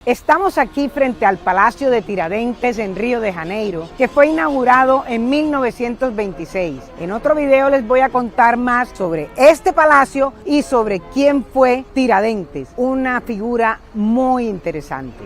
Estamos aquí frente al Palacio de Tiradentes en Río de Janeiro, que fue inaugurado en 1926. En otro video les voy a contar más sobre este palacio y sobre quién fue Tiradentes, una figura muy interesante.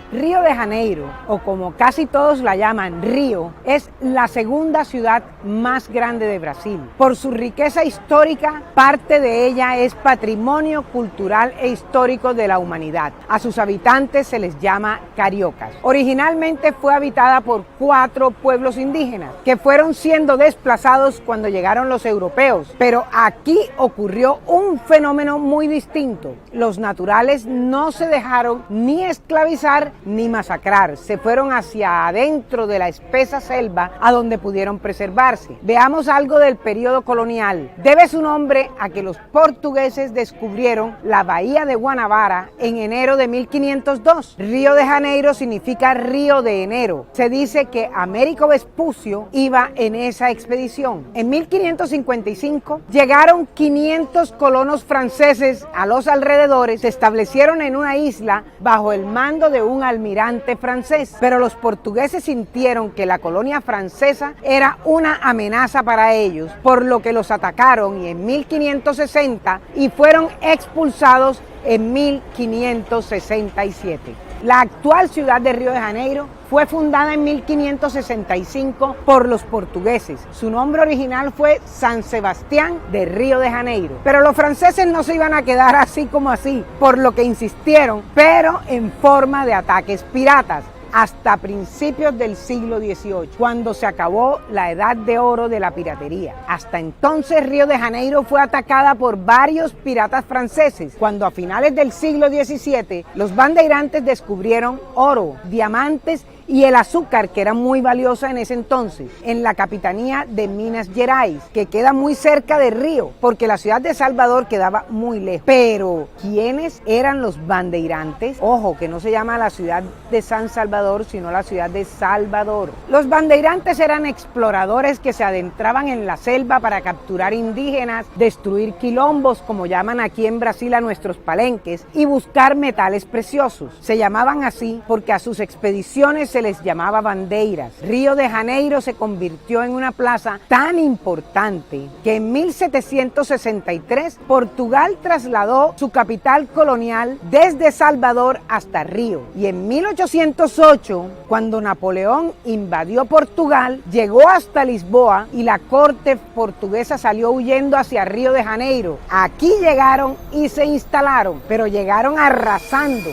Río de Janeiro, o como casi todos la llaman, Río, es la segunda ciudad más grande de Brasil. Por su riqueza histórica, parte de ella es patrimonio cultural e histórico de la humanidad. A sus habitantes se les llama cariocas. Originalmente fue habitada por 4 pueblos indígenas, que fueron siendo desplazados cuando llegaron los europeos. Pero aquí ocurrió un fenómeno muy distinto. Los naturales no se dejaron ni esclavizar ni masacrar, se fueron hacia adentro de la espesa selva a donde pudieron preservarse. Veamos algo del periodo colonial. Debe su nombre a que los portugueses descubrieron la bahía de Guanabara en enero de 1502. Río de Janeiro significa río de enero. Se dice que Américo Vespucio iba en esa expedición. En 1555 llegaron 500 colonos franceses a los alrededores, se establecieron en una isla bajo el mando de un almirante francés, pero los portugueses sintieron que la colonia francesa era una amenaza para ellos, por lo que los atacaron en 1560 y fueron expulsados en 1567. La actual ciudad de Río de Janeiro fue fundada en 1565 por los portugueses. Su nombre original fue San Sebastián de Río de Janeiro. Pero los franceses no se iban a quedar así como así, por lo que insistieron, pero en forma de ataques piratas, hasta principios del siglo XVIII, cuando se acabó la edad de oro de la piratería. Hasta entonces Río de Janeiro fue atacada por varios piratas franceses, cuando a finales del siglo XVII los bandeirantes descubrieron oro, diamantes y el azúcar, que era muy valiosa en ese entonces, en la capitanía de Minas Gerais, que queda muy cerca de Río, porque la ciudad de Salvador quedaba muy lejos. Pero, ¿quiénes eran los bandeirantes? Ojo, que no se llama la ciudad de San Salvador, sino la ciudad de Salvador. Los bandeirantes eran exploradores que se adentraban en la selva para capturar indígenas, destruir quilombos, como llaman aquí en Brasil a nuestros palenques, y buscar metales preciosos. Se llamaban así porque a sus expediciones se les llamaba bandeiras. Río de Janeiro se convirtió en una plaza tan importante que en 1763 Portugal trasladó su capital colonial desde Salvador hasta Río. Y en 1808, cuando Napoleón invadió Portugal, llegó hasta Lisboa y la corte portuguesa salió huyendo hacia Río de Janeiro. Aquí llegaron y se instalaron, pero llegaron arrasando.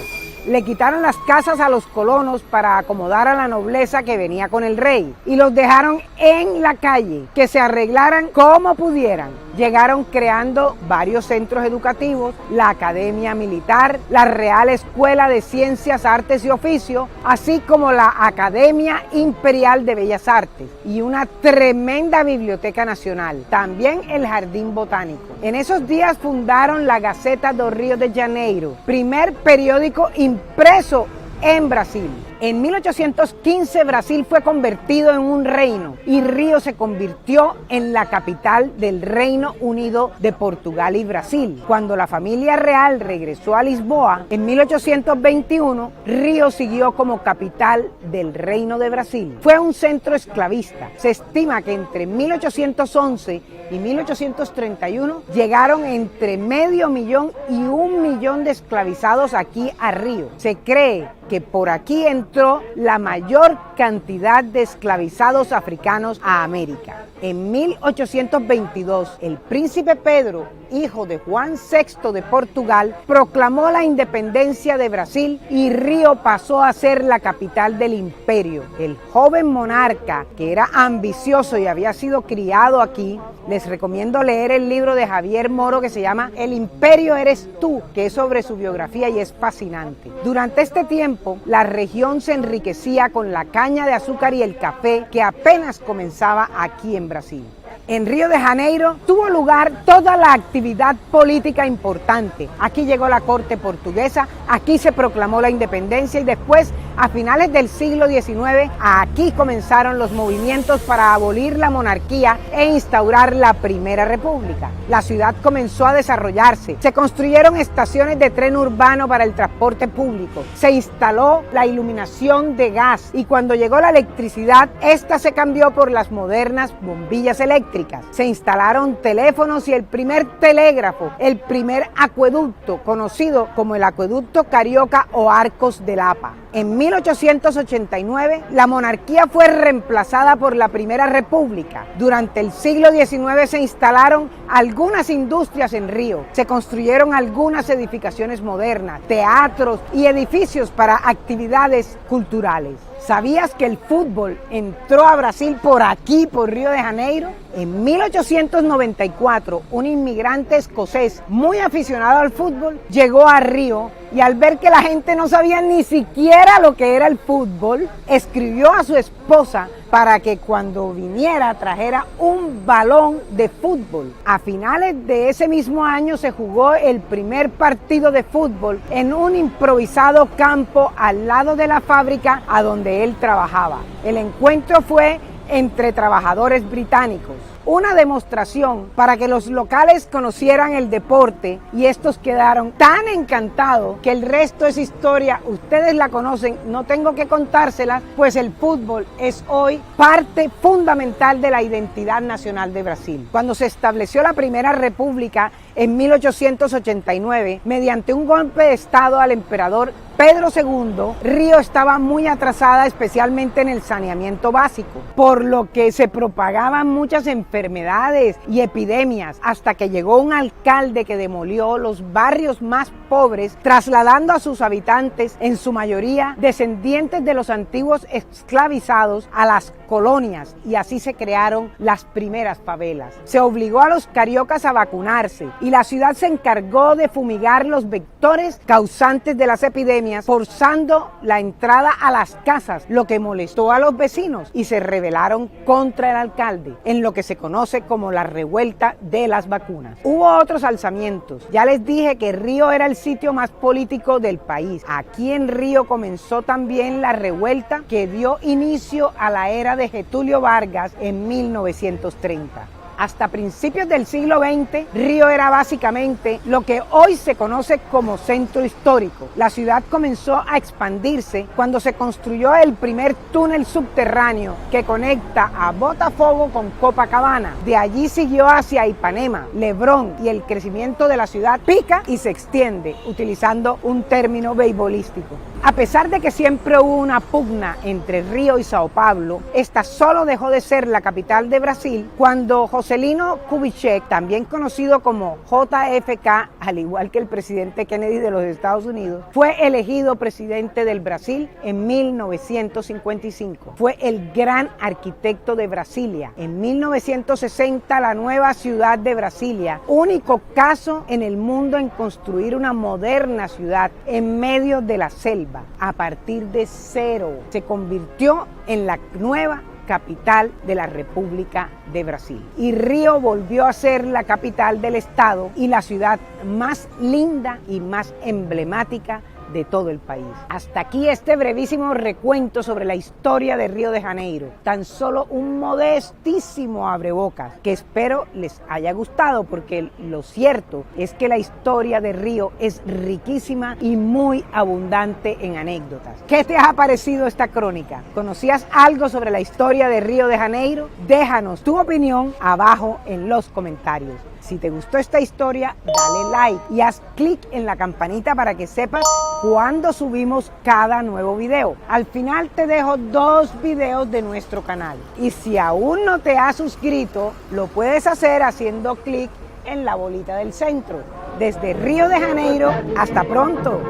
Le quitaron las casas a los colonos para acomodar a la nobleza que venía con el rey y los dejaron en la calle, que se arreglaran como pudieran. Llegaron creando varios centros educativos, la Academia Militar, la Real Escuela de Ciencias, Artes y Oficios, así como la Academia Imperial de Bellas Artes y una tremenda Biblioteca Nacional, también el Jardín Botánico. En esos días fundaron la Gaceta do Rio de Janeiro, primer periódico impreso en Brasil. En 1815 Brasil fue convertido en un reino y Río se convirtió en la capital del Reino Unido de Portugal y Brasil. Cuando la familia real regresó a Lisboa en 1821, Río siguió como capital del Reino de Brasil. Fue un centro esclavista. Se estima que entre 1811 y 1831 llegaron entre 500,000 y 1,000,000 de esclavizados aquí a Río. Se cree que por aquí entró la mayor cantidad de esclavizados africanos a América. En 1822, el príncipe Pedro, hijo de Juan VI de Portugal, proclamó la independencia de Brasil y Río pasó a ser la capital del imperio. El joven monarca, que era ambicioso y había sido criado aquí, les recomiendo leer el libro de Javier Moro que se llama El Imperio Eres Tú, que es sobre su biografía y es fascinante. Durante este tiempo, la región se enriquecía con la caña de azúcar y el café que apenas comenzaba aquí en Brasil. En Río de Janeiro tuvo lugar toda la actividad política importante. Aquí llegó la corte portuguesa, aquí se proclamó la independencia y después, a finales del siglo XIX, aquí comenzaron los movimientos para abolir la monarquía e instaurar la Primera República. La ciudad comenzó a desarrollarse, se construyeron estaciones de tren urbano para el transporte público, se instaló la iluminación de gas y cuando llegó la electricidad, esta se cambió por las modernas bombillas eléctricas. Se instalaron teléfonos y el primer telégrafo, el primer acueducto, conocido como el acueducto Carioca o Arcos de Lapa. En 1889, la monarquía fue reemplazada por la Primera República. Durante el siglo XIX se instalaron algunas industrias en Río, se construyeron algunas edificaciones modernas, teatros y edificios para actividades culturales. ¿Sabías que el fútbol entró a Brasil por aquí, por Río de Janeiro? En 1894, un inmigrante escocés muy aficionado al fútbol llegó a Río y al ver que la gente no sabía ni siquiera lo que era el fútbol, escribió a su esposa para que cuando viniera trajera un balón de fútbol. A finales de ese mismo año se jugó el primer partido de fútbol en un improvisado campo al lado de la fábrica a donde él trabajaba. El encuentro fue entre trabajadores británicos. Una demostración para que los locales conocieran el deporte y estos quedaron tan encantados que el resto es historia. Ustedes la conocen, no tengo que contárselas, pues el fútbol es hoy parte fundamental de la identidad nacional de Brasil. Cuando se estableció la Primera República en 1889, mediante un golpe de estado al emperador Pedro II, Río estaba muy atrasada, especialmente en el saneamiento básico, por lo que se propagaban muchas enfermedades y epidemias, hasta que llegó un alcalde que demolió los barrios más pobres, trasladando a sus habitantes, en su mayoría descendientes de los antiguos esclavizados, a las colonias, y así se crearon las primeras favelas. Se obligó a los cariocas a vacunarse y la ciudad se encargó de fumigar los vectores causantes de las epidemias, forzando la entrada a las casas, lo que molestó a los vecinos y se rebelaron contra el alcalde, en lo que se conoce como la revuelta de las vacunas. Hubo otros alzamientos. Ya les dije que Río era el sitio más político del país. Aquí en Río comenzó también la revuelta que dio inicio a la era de Getúlio Vargas en 1930. Hasta principios del siglo XX, Río era básicamente lo que hoy se conoce como centro histórico. La ciudad comenzó a expandirse cuando se construyó el primer túnel subterráneo que conecta a Botafogo con Copacabana. De allí siguió hacia Ipanema, Lebrón, y el crecimiento de la ciudad pica y se extiende, utilizando un término beisbolístico. A pesar de que siempre hubo una pugna entre Río y Sao Paulo, esta solo dejó de ser la capital de Brasil cuando Juscelino Kubitschek, también conocido como JFK, al igual que el presidente Kennedy de los Estados Unidos, fue elegido presidente del Brasil en 1955. Fue el gran arquitecto de Brasilia. En 1960, la nueva ciudad de Brasilia, único caso en el mundo en construir una moderna ciudad en medio de la selva, a partir de cero, se convirtió en la nueva capital de la República de Brasil. Y Río volvió a ser la capital del estado y la ciudad más linda y más emblemática de todo el país. Hasta aquí este brevísimo recuento sobre la historia de Río de Janeiro. Tan solo un modestísimo abrebocas que espero les haya gustado, porque lo cierto es que la historia de Río es riquísima y muy abundante en anécdotas. ¿Qué te ha parecido esta crónica? ¿Conocías algo sobre la historia de Río de Janeiro? Déjanos tu opinión abajo en los comentarios. Si te gustó esta historia, dale like y haz clic en la campanita para que sepas cuando subimos cada nuevo video. Al final te dejo 2 videos de nuestro canal. Y si aún no te has suscrito, lo puedes hacer haciendo clic en la bolita del centro. Desde Río de Janeiro, hasta pronto.